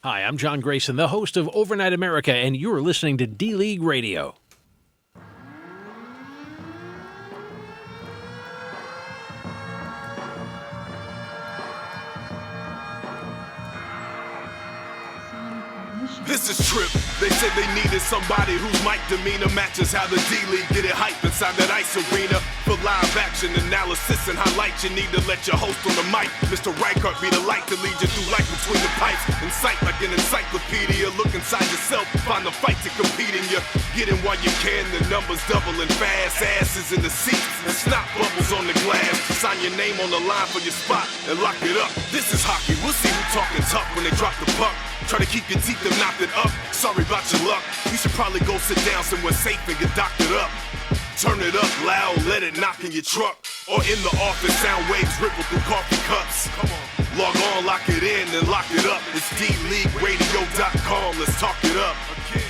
Hi, I'm John Grayson, the host of Overnight America, and you're listening to D-League Radio. This is Trip. They said they needed somebody whose mic demeanor matches how the D-League get it hype inside that ice arena. For live action analysis and highlights, you need to let your host on the mic, Mr. Reichert, be the light to lead you through life between the pipes. Incite like an encyclopedia. Look inside yourself, find the fight to compete in you. Get in while you can, the numbers doubling fast. Asses in the seats and snot bubbles on the glass. Sign your name on the line for your spot and lock it up. This is hockey. We'll see who talking tough when they drop the puck. Try to keep your teeth and knock it up. Sorry about your luck. You should probably go sit down somewhere safe and get doctored up. Turn it up loud, let it knock in your truck. Or in the office, sound waves ripple through coffee cups. Come on. Log on, lock it in, and lock it up. It's DLeagueRadio.com. Let's talk it up. Again.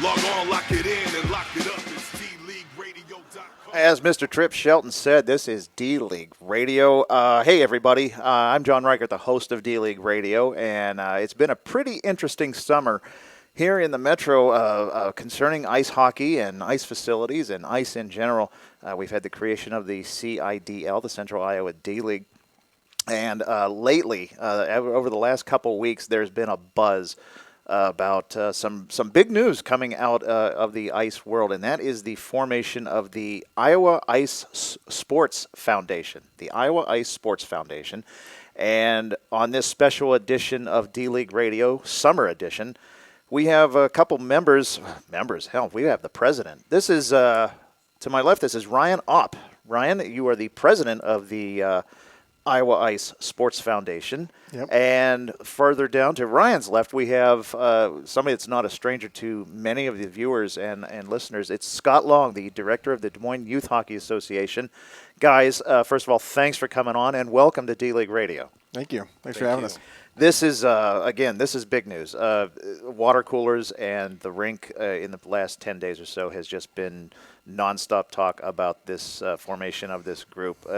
Log on, lock it in, and lock it up. It's DLeagueRadio.com. As Mr. Trip Shelton said, this is D-League Radio. Hey, everybody. I'm John Reichert, the host of D-League Radio, and it's been a pretty interesting summer here in the Metro concerning ice hockey and ice facilities and ice in general. We've had the creation of the CIDL, the Central Iowa D-League, and lately, over the last couple weeks, there's been a buzz about some big news coming out of the ice world, and that is the formation of the Iowa Ice Sports Foundation, the Iowa Ice Sports Foundation. And on this special edition of D-League Radio, Summer Edition, we have a couple members, hell, we have the president. This is, to my left, this is Ryan Opp. Ryan, you are the president of the Iowa Ice Sports Foundation. Yep. And further down to Ryan's left, we have somebody that's not a stranger to many of the viewers and listeners. It's Scott Long, the director of the Des Moines Youth Hockey Association. Guys, first of all, thanks for coming on, and welcome to D-League Radio. Thank you. Thanks for having us. This is, again, this is big news. Water coolers and the rink in the last 10 days or so has just been nonstop talk about this formation of this group.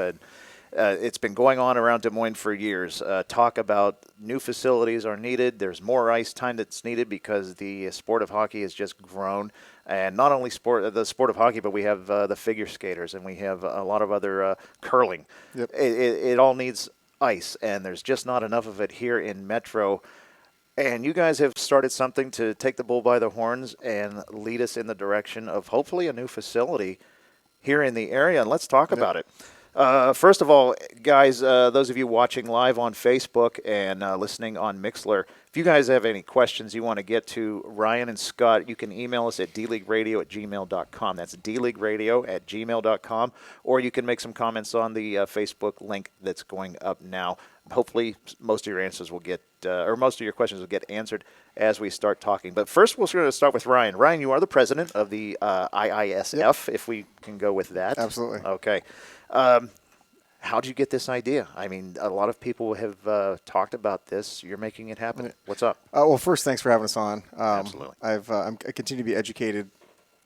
It's been going on around Des Moines for years. Talk about new facilities are needed. There's more ice time that's needed because the sport of hockey has just grown. And not only the sport of hockey, but we have the figure skaters and we have a lot of other curling. Yep. It all needs ice, and there's just not enough of it here in Metro. And you guys have started something to take the bull by the horns and lead us in the direction of hopefully a new facility here in the area. And let's talk about it. First of all, guys, those of you watching live on Facebook and listening on Mixlr, if you guys have any questions you want to get to Ryan and Scott, you can email us at dleagueradio@gmail.com. That's dleagueradio@gmail.com. Or you can make some comments on the Facebook link that's going up now. Hopefully, most of your answers will get, or most of your questions will get answered as we start talking. But first, we're going to start with Ryan. Ryan, you are the president of the IISF, if we can go with that. Absolutely. Okay. How did you get this idea? I mean, a lot of people have talked about this. You're making it happen. What's up? Well, first, thanks for having us on. Absolutely. I continue to be educated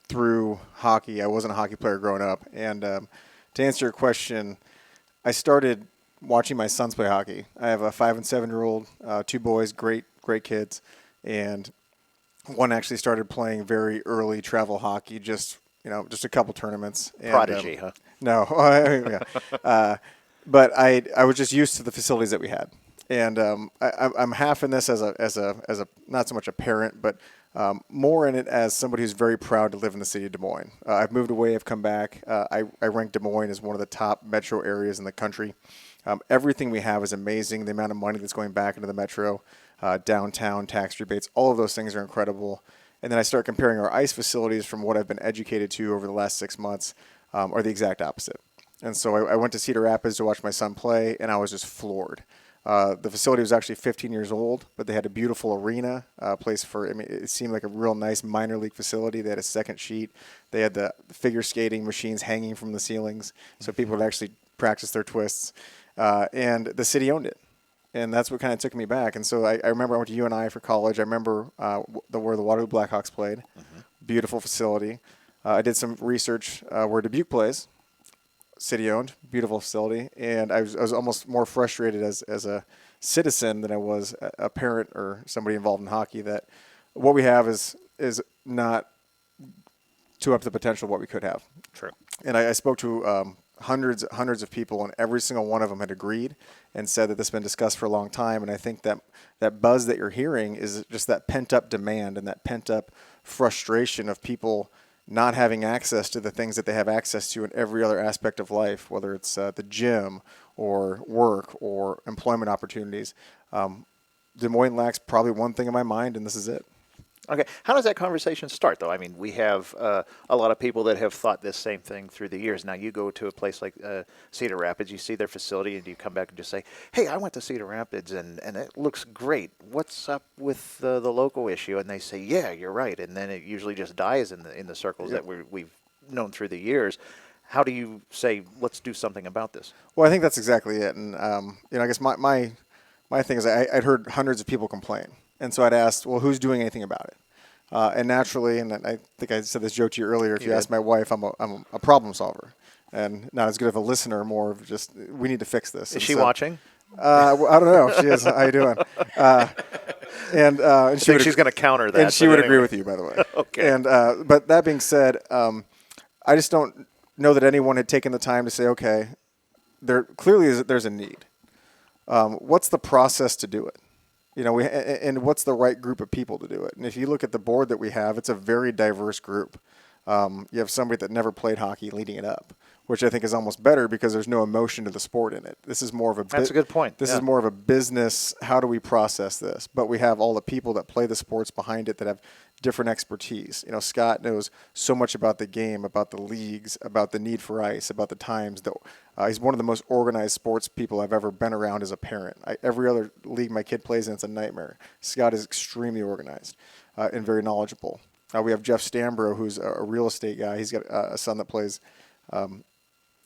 through hockey. I wasn't a hockey player growing up. And to answer your question, I started watching my sons play hockey. I have a 5- and 7-year-old, 2 boys, great kids. And one actually started playing very early travel hockey, just a couple tournaments. And, Prodigy, huh? No, yeah. But I was just used to the facilities that we had, and I'm half in this as a not so much a parent, but more in it as somebody who's very proud to live in the city of Des Moines. I've moved away, I've come back. I rank Des Moines as one of the top metro areas in the country. Everything we have is amazing. The amount of money that's going back into the metro, downtown, tax rebates, all of those things are incredible. And then I start comparing our ice facilities from what I've been educated to over the last 6 months. Are the exact opposite. And so I went to Cedar Rapids to watch my son play, and I was just floored. The facility was actually 15 years old, but they had a beautiful arena, place it seemed like a real nice minor league facility. They had a second sheet. They had the figure skating machines hanging from the ceilings, so people would actually practice their twists. And the city owned it. And that's what kind of took me back. And so I remember I went to UNI for college. I remember where the Waterloo Blackhawks played. Mm-hmm. Beautiful facility. I did some research where Dubuque plays, city-owned, beautiful facility, and I was almost more frustrated as a citizen than I was a parent or somebody involved in hockey. That what we have is not to up to the potential of what we could have. True. And I spoke to hundreds of people, and every single one of them had agreed and said that this has been discussed for a long time. And I think that buzz that you're hearing is just that pent-up demand and that pent-up frustration of people not having access to the things that they have access to in every other aspect of life, whether it's the gym or work or employment opportunities. Des Moines lacks probably one thing in my mind, and this is it. Okay. How does that conversation start, though? I mean, we have a lot of people that have thought this same thing through the years. Now, you go to a place like Cedar Rapids, you see their facility, and you come back and just say, hey, I went to Cedar Rapids, and it looks great. What's up with the local issue? And they say, yeah, you're right. And then it usually just dies in the circles that we've known through the years. How do you say, let's do something about this? Well, I think that's exactly it. And, I guess my thing is I'd heard hundreds of people complain. And so I'd asked, well, who's doing anything about it? And naturally, and I think I said this joke to you earlier, if you ask my wife, I'm a problem solver. And not as good of a listener, more of just, we need to fix this. Is she watching? I don't know. She is. How you doing? And she She's going to counter that. And she would agree with you, by the way. Okay. And but that being said, I just don't know that anyone had taken the time to say, okay, there's a need. What's the process to do it? And what's the right group of people to do it? And if you look at the board that we have, it's a very diverse group. You have somebody that never played hockey leading it up, which I think is almost better because there's no emotion to the sport in it. This is more of a That's a good point. This is more of a business. How do we process this? But we have all the people that play the sports behind it that have different expertise. Scott knows so much about the game, about the leagues, about the need for ice, about the times. He's one of the most organized sports people I've ever been around as a parent. Every other league my kid plays in, it's a nightmare. Scott is extremely organized and very knowledgeable. We have Jeff Stambro, who's a real estate guy. He's got a son that plays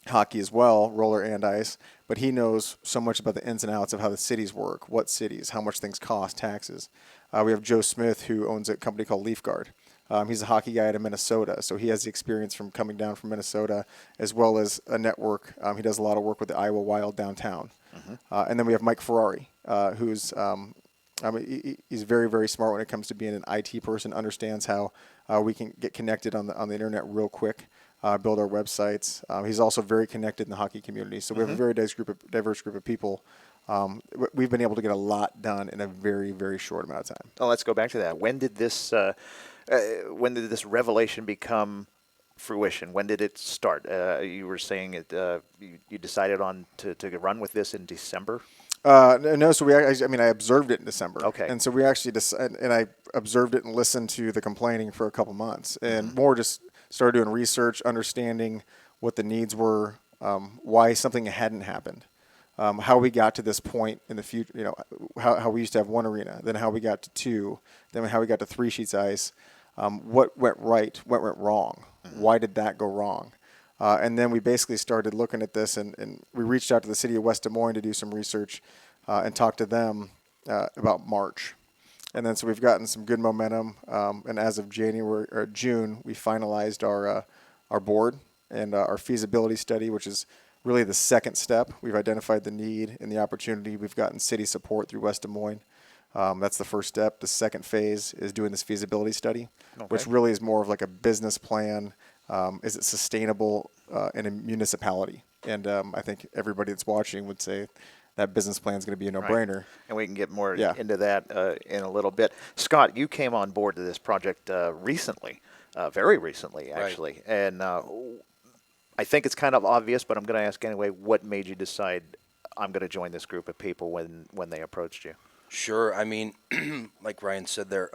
hockey as well, roller and ice, but he knows so much about the ins and outs of how the cities work, what cities, how much things cost, taxes. We have Joe Smith, who owns a company called Leaf Guard. He's a hockey guy out of Minnesota, so he has the experience from coming down from Minnesota, as well as a network. He does a lot of work with the Iowa Wild downtown. And then we have Mike Ferrari, who's he's very, very smart when it comes to being an IT person, understands how we can get connected on the internet real quick, build our websites. He's also very connected in the hockey community. So we have a very diverse group of people. We've been able to get a lot done in a very, very short amount of time. Oh, let's go back to that. When did this revelation become fruition? When did it start? You were saying it. You decided on to run with this in December. No, so I observed it in December. Okay. And so we actually and I observed it and listened to the complaining for a couple months, and more just started doing research, understanding what the needs were, why something hadn't happened, how we got to this point in the future. How we used to have one arena, then how we got to two, then how we got to 3 sheets of ice. What went right? What went wrong? Why did that go wrong? And then we basically started looking at this, and we reached out to the city of West Des Moines to do some research and talk to them about March. And then so we've gotten some good momentum, and as of June, we finalized our board and our feasibility study, which is really the second step. We've identified the need and the opportunity. We've gotten city support through West Des Moines. That's the first step. The second phase is doing this feasibility study, which really is more of like a business plan. Is it sustainable in a municipality? And I think everybody that's watching would say that business plan is going to be a no-brainer. Right. And we can get more into that in a little bit. Scott, you came on board to this project recently, very recently, actually. Right. And I think it's kind of obvious, but I'm going to ask anyway, what made you decide I'm going to join this group of people when they approached you? Sure. I mean, like Ryan said there,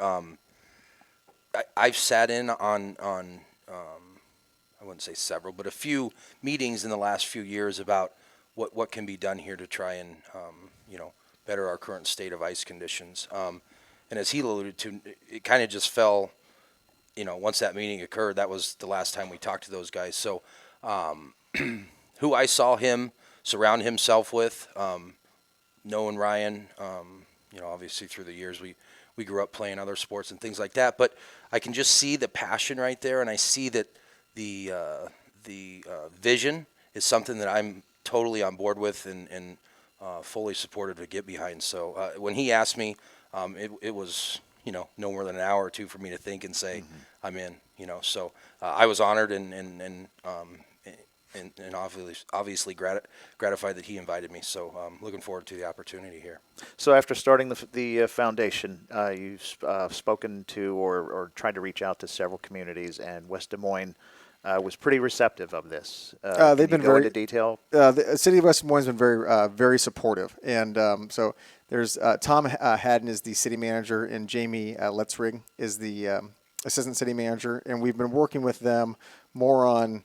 I've sat in on I wouldn't say several, but a few meetings in the last few years about what can be done here to try and better our current state of ice conditions. And as he alluded to, it kind of just fell. Once that meeting occurred, that was the last time we talked to those guys. So, who I saw him surround himself with, knowing Ryan. Obviously through the years we grew up playing other sports and things like that, but I can just see the passion right there, and I see that the vision is something that I'm totally on board with and fully supportive to get behind. So when he asked me, it was no more than an hour or two for me to think and say I'm in. So I was honored and obviously gratified that he invited me. So looking forward to the opportunity here. So after starting the foundation, you've spoken to or tried to reach out to several communities, and West Des Moines was pretty receptive of this. They've been go very into detail. The city of West Des Moines has been very supportive, and so there's Tom Haddon is the city manager, and Jamie Letzrig is the assistant city manager, and we've been working with them more on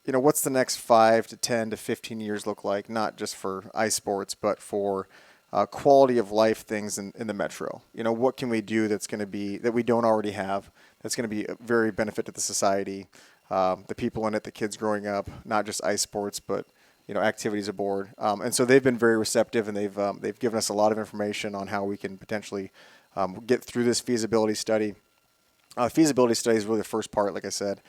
what's the next 5 to 10 to 15 years look like, not just for ice sports, but for quality of life things in the metro. What can we do that's going to be that we don't already have, that's going to be a very benefit to the society, the people in it, the kids growing up, not just ice sports, but activities aboard. And so they've been very receptive, and they've given us a lot of information on how we can potentially get through this feasibility study. Feasibility study is really the first part, like I said.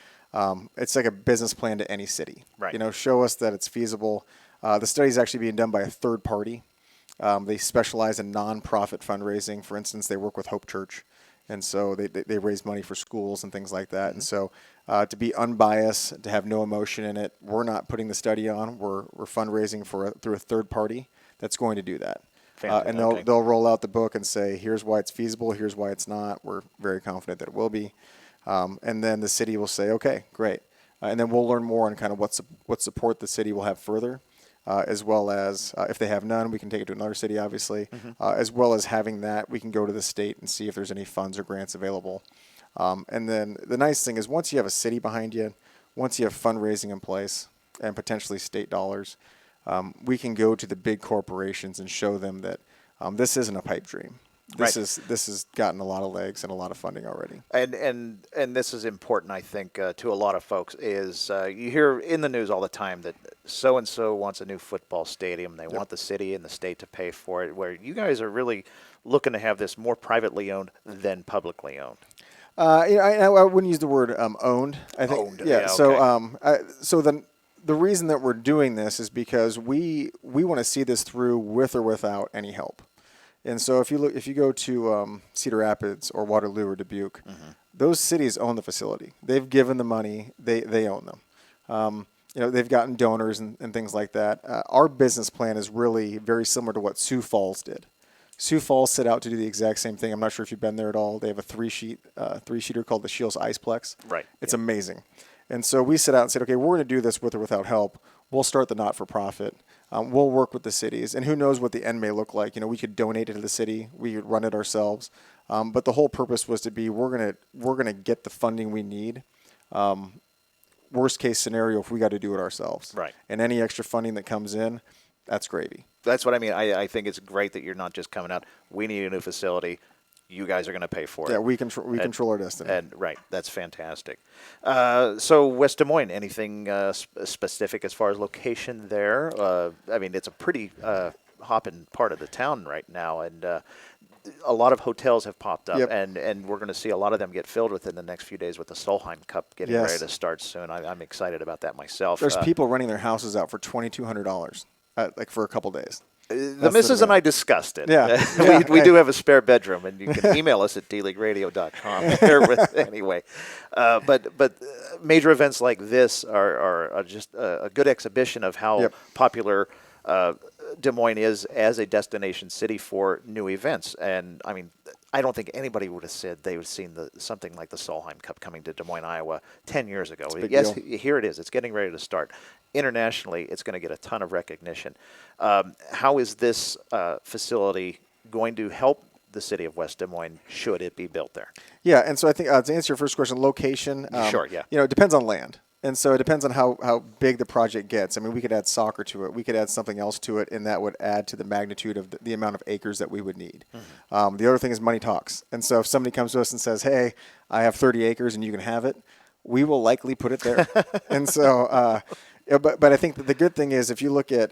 It's like a business plan to any city. Right. Show us that it's feasible. The study is actually being done by a third party. They specialize in nonprofit fundraising. For instance, they work with Hope Church, and so they raise money for schools and things like that. And so to be unbiased, to have no emotion in it, we're not putting the study on. We're fundraising through a third party that's going to do that. And they'll roll out the book and say, here's why it's feasible, here's why it's not. We're very confident that it will be. And then the city will say, okay, great. And then we'll learn more on kind of what support the city will have further, as well as if they have none, we can take it to another city, obviously. As well as having that, we can go to the state and see if there's any funds or grants available. And then the nice thing is once you have a city behind you, once you have fundraising in place and potentially state dollars, we can go to the big corporations and show them that this isn't a pipe dream. This has gotten a lot of legs and a lot of funding already. And this is important, I think, to a lot of folks. Is you hear in the news all the time that so and so wants a new football stadium. They want the city and the state to pay for it. Where you guys are really looking to have this more privately owned than publicly owned. I wouldn't use the word owned. I think owned. Yeah. Okay. So the reason that we're doing this is because we want to see this through with or without any help. And so if you go to Cedar Rapids or Waterloo or Dubuque, those cities own the facility. They've given the money. They own them. They've gotten donors and things like that. Our business plan is really very similar to what Sioux Falls did. Sioux Falls set out to do the exact same thing. I'm not sure if you've been there at all. They have a three-sheeter called the Shields Iceplex. Right. It's amazing. And so we set out and said, okay, we're going to do this with or without help. We'll start the not-for-profit. We'll work with the cities, and who knows what the end may look like. We could donate it to the city. We could run it ourselves. But the whole purpose was to be we're gonna get the funding we need. Worst case scenario, if we got to do it ourselves. Right. And any extra funding that comes in, that's gravy. That's what I mean. I think it's great that you're not just coming out, we need a new facility. You guys are going to pay for it. Yeah, we control our destiny. And right, that's fantastic. So West Des Moines, anything specific as far as location there? I mean, it's a pretty hopping part of the town right now, and a lot of hotels have popped up, Yep. and we're going to see a lot of them get filled within the next few days with the Solheim Cup getting Yes. ready to start soon. I'm excited about that myself. There's people renting their houses out for $2,200, like for a couple days. The missus and I discussed it. Yeah. we do have a spare bedroom, and you can email us at dleagueradio.com. Anyway, but major events like this are just a good exhibition of how popular Des Moines is as a destination city for new events. And I mean, I don't think anybody would have said they would have seen something like the Solheim Cup coming to Des Moines, Iowa 10 years ago. Yes, here it is. It's getting ready to start. Internationally, it's going to get a ton of recognition. How is this facility going to help the city of West Des Moines should it be built there? Yeah, and so I think to answer your first question, location. Sure, yeah. It depends on land. And so it depends on how big the project gets. I mean, we could add soccer to it. We could add something else to it, and that would add to the magnitude of the amount of acres that we would need. Mm-hmm. The other thing is money talks. And so if somebody comes to us and says, hey, I have 30 acres and you can have it, we will likely put it there. And so, but I think that the good thing is if you look at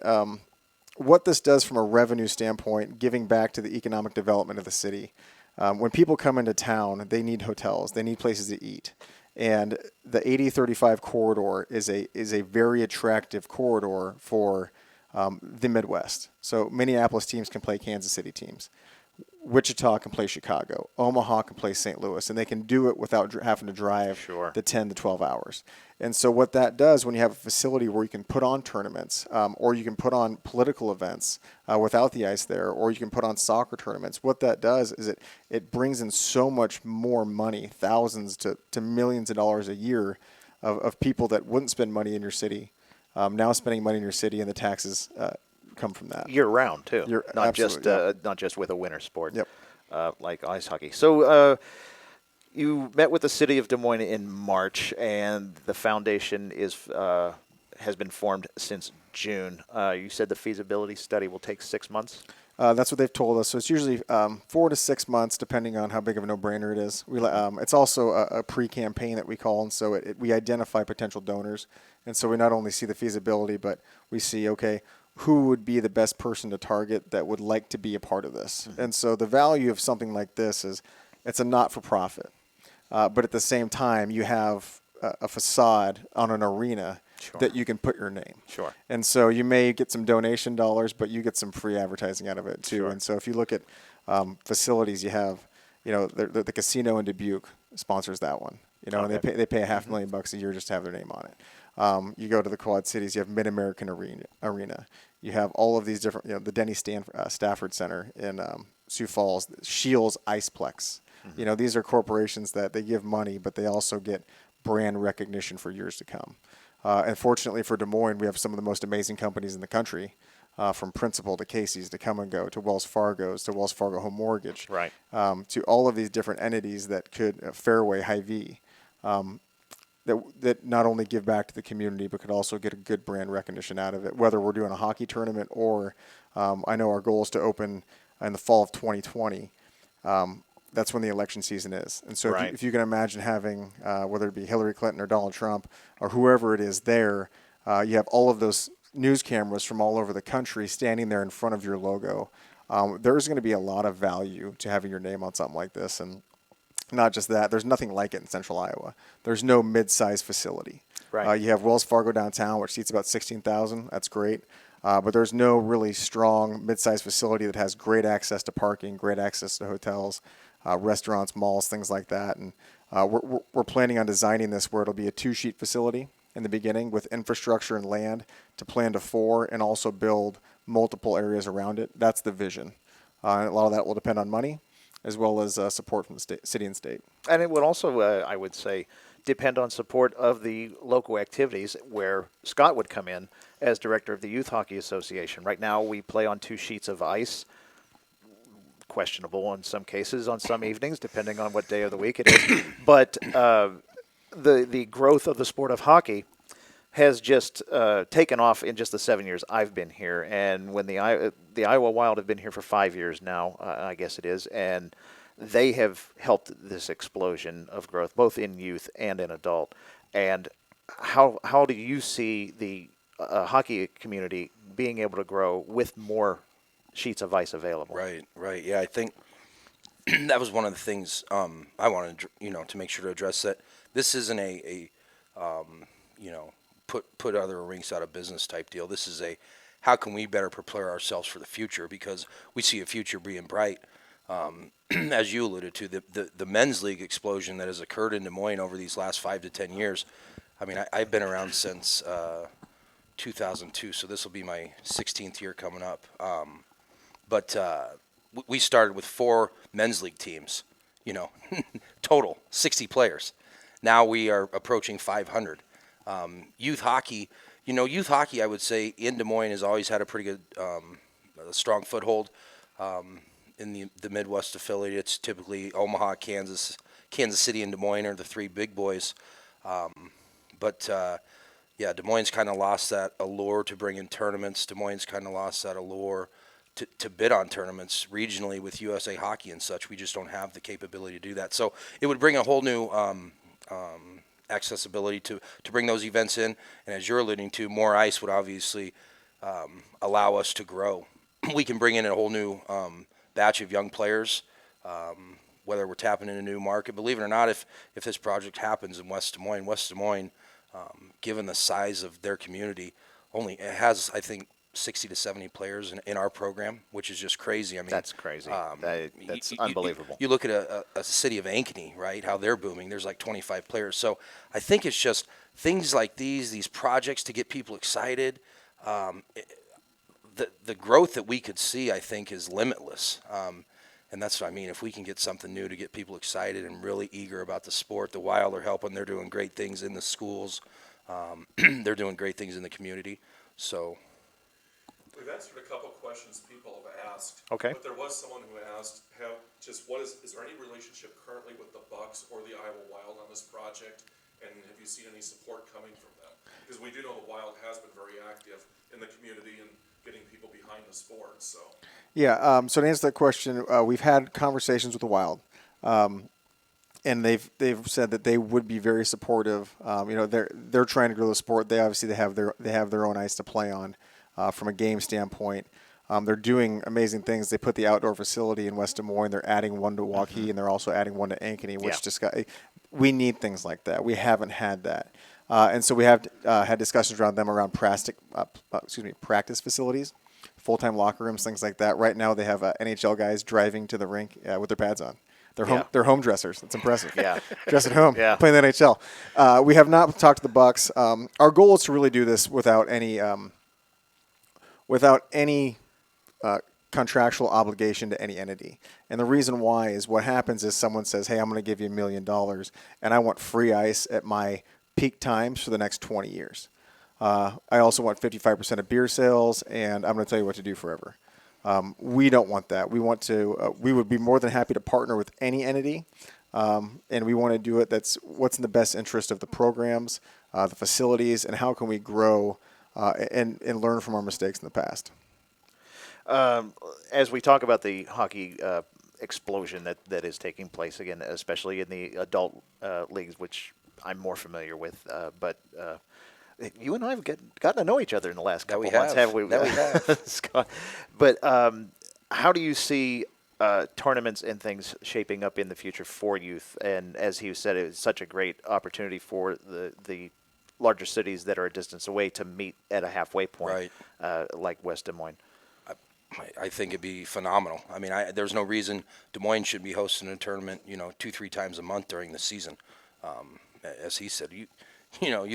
what this does from a revenue standpoint, giving back to the economic development of the city, when people come into town, they need hotels. They need places to eat. And the 80-35 corridor is a very attractive corridor for the Midwest. So Minneapolis teams can play Kansas City teams. Wichita can play Chicago. Omaha can play St. Louis, and they can do it without having to drive Sure. the 10 to 12 hours. And so what that does when you have a facility where you can put on tournaments, or you can put on political events without the ice there, or you can put on soccer tournaments, what that does is it brings in so much more money, thousands to millions of dollars a year of people that wouldn't spend money in your city, now spending money in your city, and the taxes come from that. Year round too, not just absolutely, yeah. not just with a winter sport, Yep. like ice hockey. So you met with the city of Des Moines in March, and the foundation has been formed since June. You said the feasibility study will take 6 months. That's what they've told us. So it's usually 4 to 6 months, depending on how big of a no-brainer it is. It's also a pre-campaign that we call, and so we identify potential donors. And so we not only see the feasibility, but we see, okay, who would be the best person to target that would like to be a part of this. And so the value of something like this is it's a not-for-profit. But at the same time, you have a facade on an arena that you can put your name. Sure. And so you may get some donation dollars, but you get some free advertising out of it too. Sure. And so if you look at facilities, you have, the casino in Dubuque sponsors that one. And they pay $500,000 a year just to have their name on it. You go to the Quad Cities, you have Mid-American Arena. You have all of these different, the Denny Stafford Center in Sioux Falls, Shields Iceplex. These are corporations that they give money, but they also get brand recognition for years to come. And fortunately for Des Moines, we have some of the most amazing companies in the country, from Principal to Casey's to Come and Go to Wells Fargo's to Wells Fargo Home Mortgage, Right. To all of these different entities that could, Fairway, Hy-Vee, that not only give back to the community, but could also get a good brand recognition out of it, whether we're doing a hockey tournament or I know our goal is to open in the fall of 2020. That's when the election season is. And so Right. if you can imagine having, whether it be Hillary Clinton or Donald Trump or whoever it is there, you have all of those news cameras from all over the country standing there in front of your logo. There's going to be a lot of value to having your name on something like this. And not just that, there's nothing like it in central Iowa. There's no mid-sized facility. Right. You have Wells Fargo downtown, which seats about 16,000. That's great. But there's no really strong mid-sized facility that has great access to parking, great access to hotels, restaurants, malls, things like that. And we're planning on designing this where it'll be a 2-sheet facility in the beginning with infrastructure and land to plan to 4 and also build multiple areas around it. That's the vision. And a lot of that will depend on money as well as support from the city and state. And it would also, I would say, depend on support of the local activities where Scott would come in as director of the Youth Hockey Association. Right now we play on 2 sheets of ice, questionable in some cases on some evenings, depending on what day of the week it is. But the growth of the sport of hockey has just taken off in just the 7 years I've been here. And when the Iowa Wild have been here for 5 years now, I guess it is, and they have helped this explosion of growth, both in youth and in adult. And how do you see the hockey community being able to grow with more sheets of ice available? Right. Yeah, I think that was one of the things I wanted, to make sure to address, that this isn't a put other rinks out of business type deal. This is a how can we better prepare ourselves for the future, because we see a future being bright. As you alluded to, the men's league explosion that has occurred in Des Moines over these last 5 to 10 years. I mean, I've been around since 2002, so this will be my 16th year coming up. But we started with 4 men's league teams, total 60 players. Now we are approaching 500. Youth hockey, I would say in Des Moines has always had a pretty good, strong foothold. In the Midwest affiliate, it's typically Omaha, Kansas City, and Des Moines are the 3 big boys. But Des Moines kind of lost that allure to bring in tournaments. Des Moines kind of lost that allure to bid on tournaments regionally with USA Hockey and such. We just don't have the capability to do that. So it would bring a whole new accessibility to bring those events in. And as you're alluding to, more ice would obviously allow us to grow. We can bring in a whole new batch of young players, whether we're tapping in a new market. Believe it or not, if this project happens in West Des Moines, given the size of their community, it has, I think, 60 to 70 players in our program, which is just crazy. I mean, That's crazy. That's you- unbelievable. You look at a city of Ankeny, right? How they're booming. There's like 25 players. So I think it's just things like these projects to get people excited. The growth that we could see, I think, is limitless. And that's what I mean. If we can get something new to get people excited and really eager about the sport, the Wild are helping. They're doing great things in the schools. They're doing great things in the community. So We've answered a couple questions people have asked. Okay. But there was someone who asked, is there any relationship currently with the Bucks or the Iowa Wild on this project? And have you seen any support coming from them? Because we do know the Wild has been very active in the community and getting people behind the sport, so. Yeah. So to answer that question, we've had conversations with the Wild, and they've said that they would be very supportive. They're trying to grow the sport. They have their own ice to play on, from a game standpoint. They're doing amazing things. They put the outdoor facility in West Des Moines. They're adding one to Waukee, and they're also adding one to Ankeny, which we need things like that. We haven't had that. And so we have had discussions around them around practice facilities, full-time locker rooms, things like that. Right now they have NHL guys driving to the rink with their pads on. They're home dressers. That's impressive. Yeah. Dress at home, Yeah. playing the NHL. We have not talked to the Bucks. Our goal is to really do this without any contractual obligation to any entity. And the reason why is what happens is someone says, hey, I'm going to give you $1 million, and I want free ice at my peak times for the next 20 years. I also want 55% of beer sales, and I'm going to tell you what to do forever. We don't want that. We want to. We would be more than happy to partner with any entity, and we want to do it. That's what's in the best interest of the programs, the facilities, and how can we grow and learn from our mistakes in the past. As we talk about the hockey explosion that is taking place again, especially in the adult leagues, which I'm more familiar with, but you and I have gotten to know each other in the last couple of months, haven't we? That we have. Scott. But how do you see tournaments and things shaping up in the future for youth? And as he said, it's such a great opportunity for the larger cities that are a distance away to meet at a halfway point, like West Des Moines. I think it'd be phenomenal. I mean, there's no reason Des Moines should be hosting a tournament, 2-3 times a month during the season. As he said, you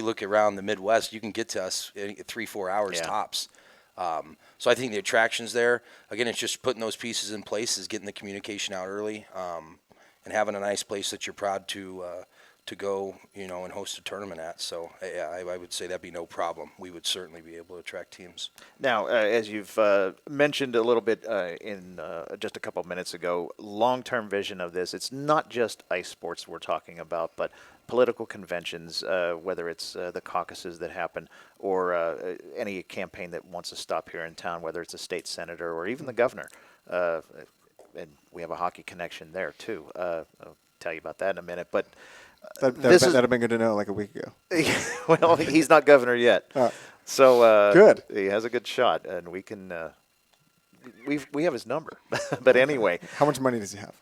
look around the Midwest, you can get to us in 3-4 hours tops. So I think the attraction's there. Again, it's just putting those pieces in place, is getting the communication out early, and having a nice place that you're proud to go, and host a tournament at. So I would say that'd be no problem. We would certainly be able to attract teams. Now, as you've mentioned a little bit in just a couple of minutes ago, long-term vision of this, it's not just ice sports we're talking about, but political conventions, whether it's the caucuses that happen or any campaign that wants to stop here in town, whether it's a state senator or even the governor. And we have a hockey connection there, too. I'll tell you about that in a minute. But That'd have been good to know like a week ago. well, he's not governor yet. So good. He has a good shot, and we can we have his number. But anyway, How much money does he have?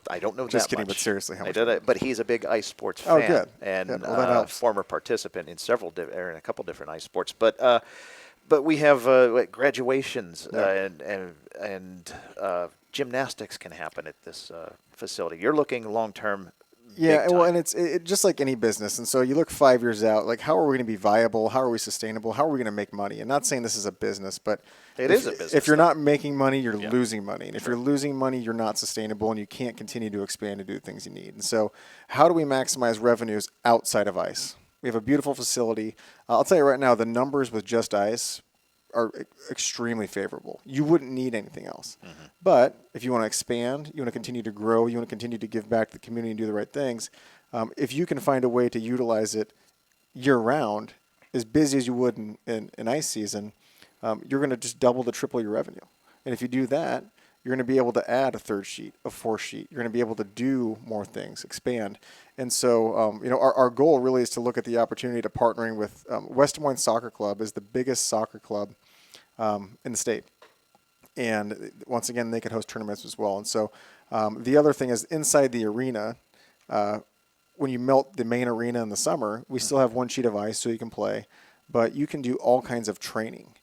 I don't know Just that kidding, much. but seriously, how I much don't know, money? but he's a big ice sports Oh, fan good. and Good. Well, that helps. former participant in in a couple different ice sports. But we have graduations and gymnastics can happen at this facility. You're looking long term. Yeah, well, and it's just like any business. And so you look 5 years out, like how are we going to be viable? How are we sustainable? How are we going to make money? And not saying this is a business, but It is a business, If you're though. not making money, you're losing money. And if you're losing money, you're not sustainable and you can't continue to expand and do the things you need. And so how do we maximize revenues outside of ice? We have a beautiful facility. I'll tell you right now, the numbers with just ice are extremely favorable. You wouldn't need anything else. Mm-hmm. But if you want to expand, you want to continue to grow, you want to continue to give back to the community and do the right things, if you can find a way to utilize it year-round, as busy as you would in ice season, you're going to just double to triple your revenue. And if you do that, you're going to be able to add a third sheet, a fourth sheet. You're going to be able to do more things, expand. And so, our goal really is to look at the opportunity to partnering with West Des Moines Soccer Club is the biggest soccer club in the state. And once again, they could host tournaments as well. And so the other thing is inside the arena, when you melt the main arena in the summer, we still have one sheet of ice so you can play, but you can do all kinds of training.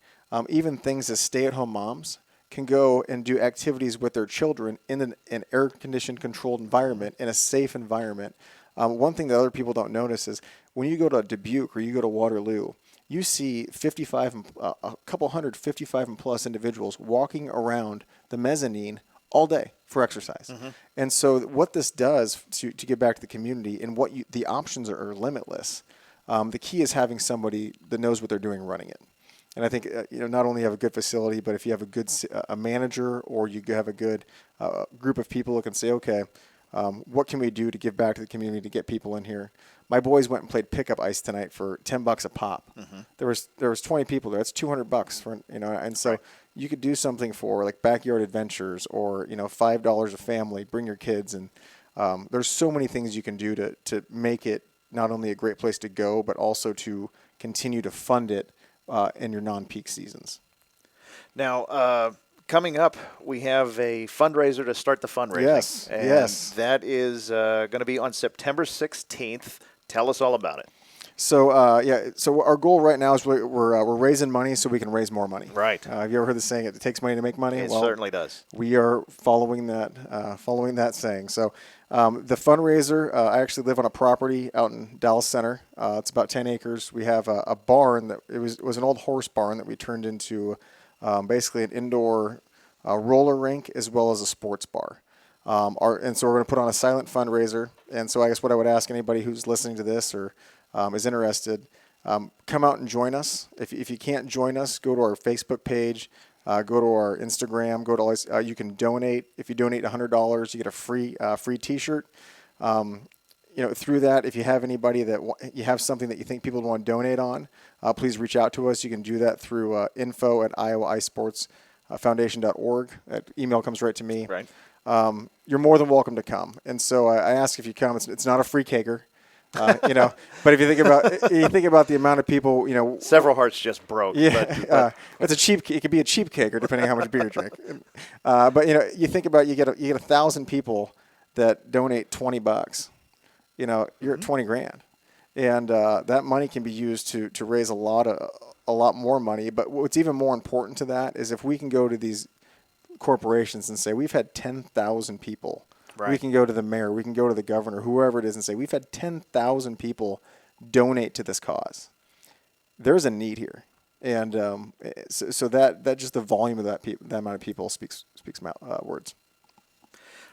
even things as stay-at-home moms can go and do activities with their children in an air-conditioned controlled environment, in a safe environment. One thing that other people don't notice is when you go to Dubuque or you go to Waterloo, you see a couple hundred 55 and plus individuals walking around the mezzanine all day for exercise. And so what this does to get back to the community and the options are limitless. The key is having somebody that knows what they're doing running it. And I think not only have a good facility, but if you have a manager or you have a good group of people who can say, okay, what can we do to give back to the community to get people in here? My boys went and played pickup ice tonight for $10 a pop. There was 20 people there. That's $200 for and so you could do something for like backyard adventures or $5 a family. Bring your kids and there's so many things you can do to make it not only a great place to go, but also to continue to fund it in your non-peak seasons. Now, coming up, we have a fundraiser to start the fundraising. Yes, and yes. That is going to be on September 16th. Tell us all about it. So so our goal right now is we're raising money so we can raise more money. Right. Have you ever heard the saying, "It takes money to make money"? It certainly does. We are following that saying. So the fundraiser, I actually live on a property out in Dallas Center. It's about 10 acres. We have a barn that it was an old horse barn that we turned into basically an indoor roller rink as well as a sports bar. And so we're going to put on a silent fundraiser. And so I guess what I would ask anybody who's listening to this or is interested, come out and join us. If you can't join us, go to our Facebook page, go to our Instagram, you can donate. If you donate $100, you get a free T-shirt. Through that, if you have anybody that you have something that you think people want to donate on, please reach out to us. You can do that through info@iowaisportsfoundation.org. That email comes right to me. Right. You're more than welcome to come. And so I ask if you come. It's not a free caker. But if you think about the amount of people, Several hearts just broke. yeah, it could be a cheap caker depending on how much beer you drink. But you think about you get 1,000 people that donate $20. You're at 20 grand, and that money can be used to raise a lot more money. But what's even more important to that is if we can go to these corporations and say we've had 10,000 people. Right. We can go to the mayor, we can go to the governor, whoever it is, and say we've had 10,000 people donate to this cause. There's a need here, and so that just the volume of that amount of people speaks words.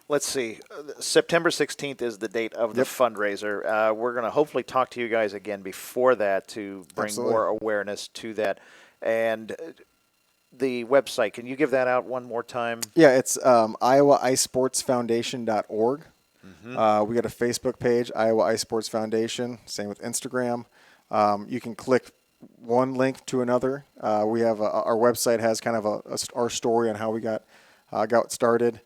Let's see. September 16th is the date of the fundraiser. We're going to hopefully talk to you guys again before that to bring Absolutely. more awareness to that. And the website, can you give that out one more time? Yeah, it's iowaisportsfoundation.org. We got a Facebook page, Iowa Ice Sports Foundation. Same with Instagram. You can click one link to another. We have our website has kind of our story on how we got started.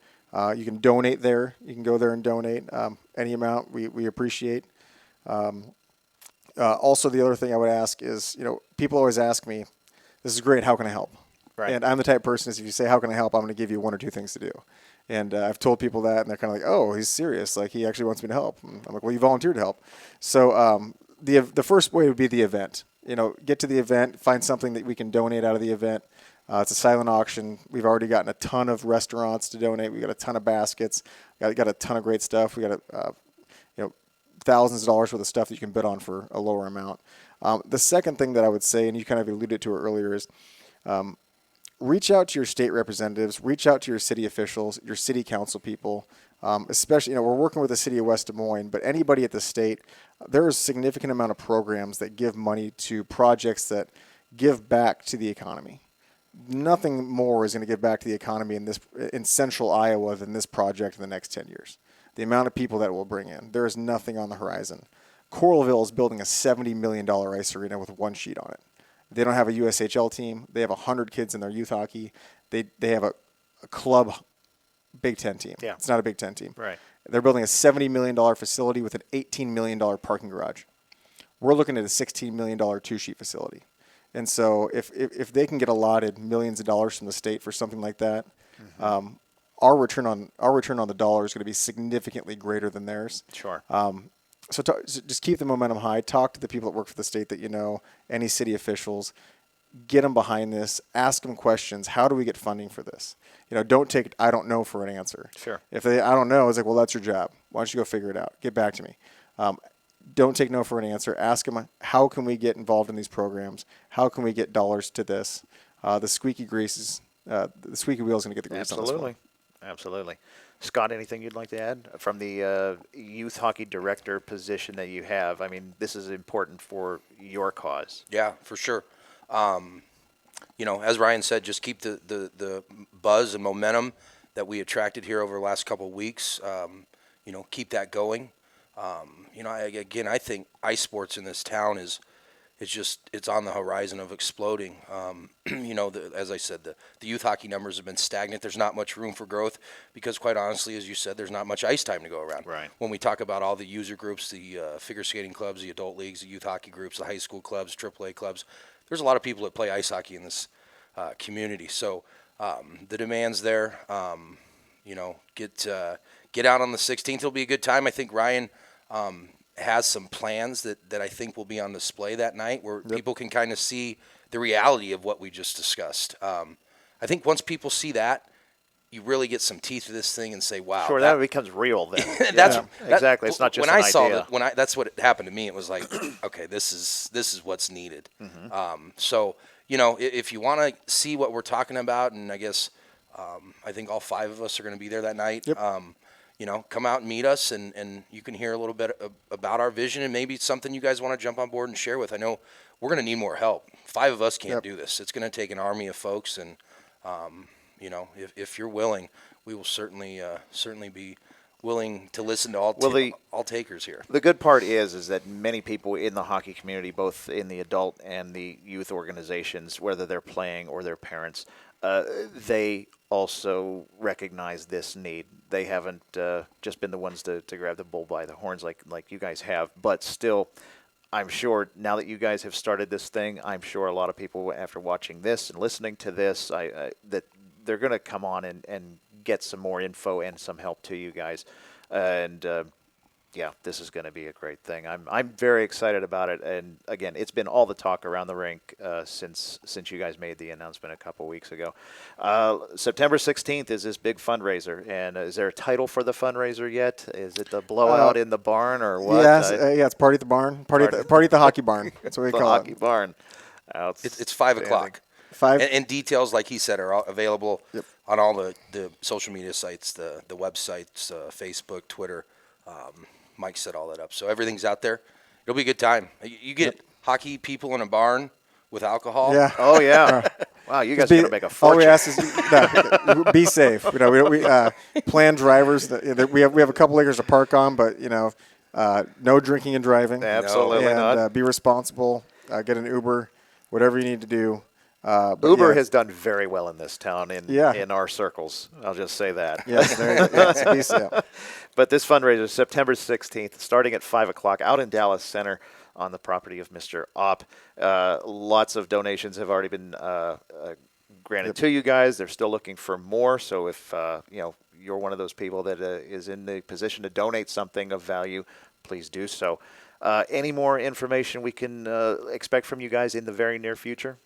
You can donate there. You can go there and donate any amount. We appreciate. Also, the other thing I would ask is, people always ask me, "This is great. How can I help?" Right. And I'm the type of person is if you say, "How can I help?" I'm going to give you one or two things to do. And I've told people that, and they're kind of like, "Oh, he's serious. Like he actually wants me to help." And I'm like, "Well, you volunteered to help." So the first way would be the event. Get to the event, find something that we can donate out of the event. It's a silent auction. We've already gotten a ton of restaurants to donate. We got a ton of baskets. Got a ton of great stuff. We got thousands of dollars worth of stuff that you can bid on for a lower amount. The second thing that I would say, and you kind of alluded to it earlier, is reach out to your state representatives, reach out to your city officials, your city council people, especially, we're working with the city of West Des Moines, but anybody at the state, there is a significant amount of programs that give money to projects that give back to the economy. Nothing more is going to give back to the economy in central Iowa than this project in the next 10 years. The amount of people that it will bring in. There is nothing on the horizon. Coralville is building a $70 million ice arena with one sheet on it. They don't have a USHL team. They have 100 kids in their youth hockey. They have a club Big Ten team. Yeah. It's not a Big Ten team. Right. They're building a $70 million facility with an $18 million parking garage. We're looking at a $16 million two-sheet facility. And so if they can get allotted millions of dollars from the state for something like that, our return on the dollar is going to be significantly greater than theirs. Sure. So just keep the momentum high. Talk to the people that work for the state that any city officials. get them behind this, ask them questions. How do we get funding for this? Don't take I don't know for an answer. Sure. If I don't know, it's like, well, that's your job. Why don't you go figure it out? Get back to me. Don't take no for an answer. Ask them, how can we get involved in these programs? How can we get dollars to this? The squeaky wheel is going to get the grease on this one. Absolutely. Scott, anything you'd like to add from the youth hockey director position that you have? I mean, this is important for your cause. Yeah, for sure. As Ryan said, just keep the buzz and momentum that we attracted here over the last couple of weeks. Keep that going. I think ice sports in this town it's on the horizon of exploding. As I said, the youth hockey numbers have been stagnant. There's not much room for growth because, quite honestly, as you said, there's not much ice time to go around. Right. When we talk about all the user groups, the figure skating clubs, the adult leagues, the youth hockey groups, the high school clubs, AAA clubs, there's a lot of people that play ice hockey in this community. So the demand's there. Get out on the 16th. It'll be a good time. I think Ryan has some plans that I think will be on display that night where people can kind of see the reality of what we just discussed. I think once people see that, you really get some teeth to this thing and say, wow. Sure, that becomes real then. Exactly. It's not just when an I saw idea. that, that's what happened to me. It was like, okay, this is what's needed. So, if you want to see what we're talking about, and I guess I think all 5 of us are going to be there that night. Yep. Come out and meet us, and you can hear a little bit about our vision, and maybe it's something you guys want to jump on board and share with. I know we're going to need more help. 5 of us can't do this. It's going to take an army of folks, and if you're willing, we will certainly be willing to listen to all takers here. The good part is that many people in the hockey community, both in the adult and the youth organizations, whether they're playing or their parents, they also recognize this need. They haven't just been the ones to grab the bull by the horns like you guys have, but still, I'm sure now that you guys have started this thing, I'm sure a lot of people, after watching this and listening to this, that they're going to come on and get some more info and some help to you guys. And this is going to be a great thing. I'm very excited about it. And again, it's been all the talk around the rink since you guys made the announcement a couple weeks ago. September 16th is this big fundraiser. And is there a title for the fundraiser yet? Is it the blowout in the barn or what? Yes, it's Party at the Barn. Party at the Hockey Barn. That's what we the call hockey it. barn. It's 5 o'clock. 5. And details, like he said, are all available on all the social media sites, the websites, Facebook, Twitter. Mike set all that up. So everything's out there. It'll be a good time. You get hockey people in a barn with alcohol. Yeah. Oh, yeah. Wow, you guys are going to make a fortune. All we ask is be safe. We plan drivers. We have a couple acres to park on, but no drinking and driving. Absolutely and, not. Be responsible. Get an Uber, whatever you need to do. Uber has done very well in this town in our circles. I'll just say that. Yes, be safe. But this fundraiser is September 16th, starting at 5 o'clock out in Dallas Center on the property of Mr. Opp. Lots of donations have already been granted to you guys. They're still looking for more. So if you're one of those people that is in the position to donate something of value, please do so. Any more information we can expect from you guys in the very near future?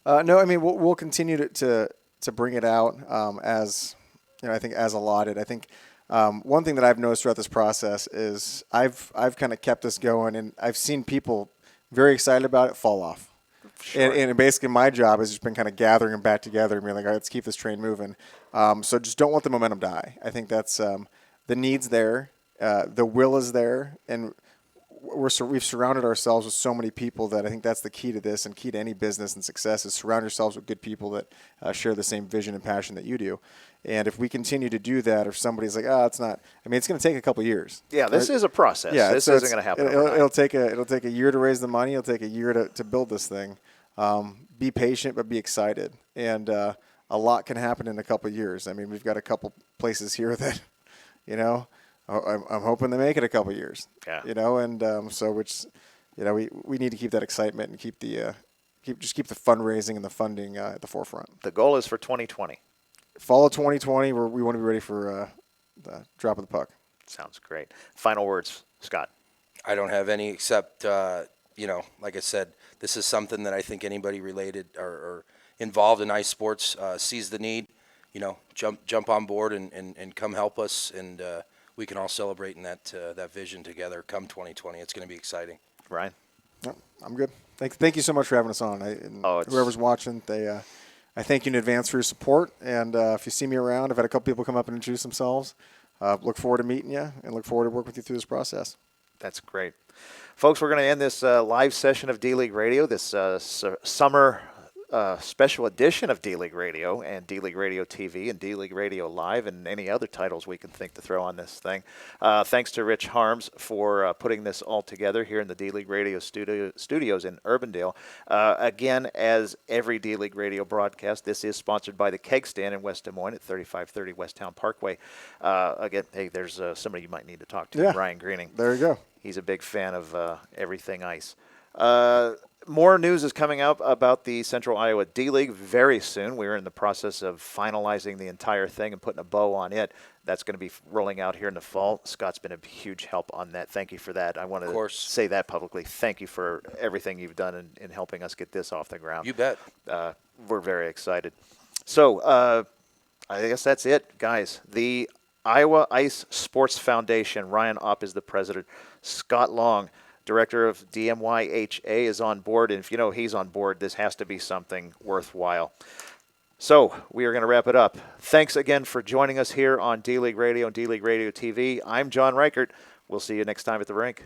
No, I mean we'll continue to bring it out as I think as allotted. I think one thing that I've noticed throughout this process is I've kind of kept this going, and I've seen people very excited about it fall off. Sure. And basically my job has just been kind of gathering them back together and being like, all right, let's keep this train moving. So just don't let the momentum die. I think that's the need's there, the will is there, and we've surrounded ourselves with so many people that I think that's the key to this and key to any business and success is surround yourselves with good people that share the same vision and passion that you do. And if we continue to do that, if somebody's like, it's not, I mean, it's going to take a couple years. Yeah, this is a process. Yeah, this isn't going to happen overnight. It'll take a year to raise the money. It'll take a year to build this thing. Be patient, but be excited. And a lot can happen in a couple years. I mean, we've got a couple places here that, I'm hoping they make it a couple years. Yeah. And so we need to keep that excitement and keep the fundraising and the funding at the forefront. The goal is for 2020. Fall of 2020, we want to be ready for the drop of the puck. Sounds great. Final words, Scott. I don't have any except like I said, this is something that I think anybody related or involved in ice sports sees the need. Jump on board and come help us, and we can all celebrate in that vision together come 2020. It's going to be exciting. Ryan? No, I'm good. Thank you so much for having us on. Whoever's watching, I thank you in advance for your support. And if you see me around, I've had a couple people come up and introduce themselves. Look forward to meeting you and look forward to working with you through this process. That's great. Folks, we're going to end this live session of D-League Radio, this summer special edition of D-League Radio and D-League Radio TV and D-League Radio Live and any other titles we can think to throw on this thing. Thanks to Rich Harms for putting this all together here in the D-League Radio studios in Urbandale. Again, as every D-League Radio broadcast, this is sponsored by the Keg Stand in West Des Moines at 3530 West Town Parkway. Again, hey, there's somebody you might need to talk to, Ryan Greening. There you go. He's a big fan of everything ice. More news is coming out about the Central Iowa D-League very soon. We're in the process of finalizing the entire thing and putting a bow on it. That's going to be rolling out here in the fall. Scott's been a huge help on that. Thank you for that. I want to say that publicly. Thank you for everything you've done in helping us get this off the ground. You bet. We're very excited. So I guess that's it, guys. The Iowa Ice Sports Foundation, Ryan Opp is the president. Scott Long, Director of DMYHA, is on board, and if you know he's on board, this has to be something worthwhile. So we are going to wrap it up. Thanks again for joining us here on D-League Radio and D-League Radio TV. I'm John Reichert. We'll see you next time at the rink.